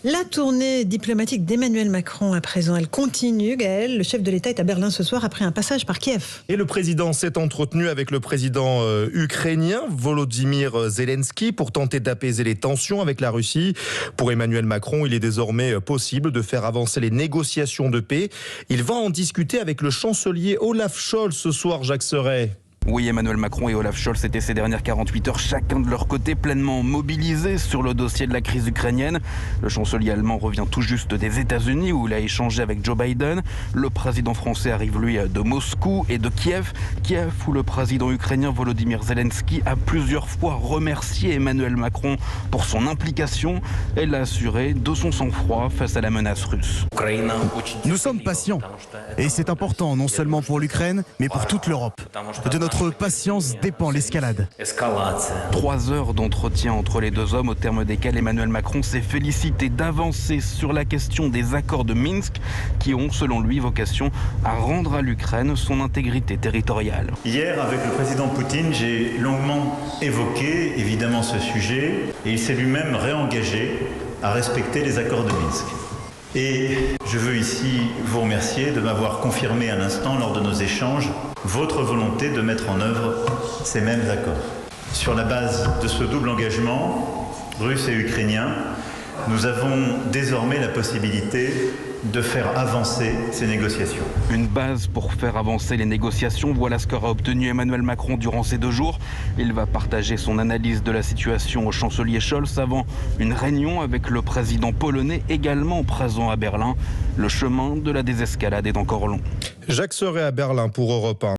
La tournée diplomatique d'Emmanuel Macron à présent, elle continue. Gaël, le chef de l'État est à Berlin ce soir après un passage par Kiev. Et le président s'est entretenu avec le président ukrainien Volodymyr Zelensky pour tenter d'apaiser les tensions avec la Russie. Pour Emmanuel Macron, il est désormais possible de faire avancer les négociations de paix. Il va en discuter avec le chancelier Olaf Scholz ce soir, Jacques Serret. Oui, Emmanuel Macron et Olaf Scholz étaient ces dernières 48 heures chacun de leur côté pleinement mobilisés sur le dossier de la crise ukrainienne. Le chancelier allemand revient tout juste des États-Unis où il a échangé avec Joe Biden. Le président français arrive lui de Moscou et de Kiev. Kiev où le président ukrainien Volodymyr Zelensky a plusieurs fois remercié Emmanuel Macron pour son implication et l'a assuré de son sang-froid face à la menace russe. Nous sommes patients et c'est important non seulement pour l'Ukraine mais pour toute l'Europe. De notre patience dépend l'escalade. 3 heures d'entretien entre les deux hommes au terme desquels Emmanuel Macron s'est félicité d'avancer sur la question des accords de Minsk qui ont, selon lui, vocation à rendre à l'Ukraine son intégrité territoriale. Hier, avec le président Poutine, j'ai longuement évoqué évidemment ce sujet et il s'est lui-même réengagé à respecter les accords de Minsk. Et je veux ici vous remercier de m'avoir confirmé à l'instant lors de nos échanges votre volonté de mettre en œuvre ces mêmes accords. Sur la base de ce double engagement, russe et ukrainien, nous avons désormais la possibilité de faire avancer ces négociations. Une base pour faire avancer les négociations, voilà ce qu'aura obtenu Emmanuel Macron durant ces 2 jours. Il va partager son analyse de la situation au chancelier Scholz avant une réunion avec le président polonais également présent à Berlin. Le chemin de la désescalade est encore long. Jacques Serret à Berlin pour Europe 1.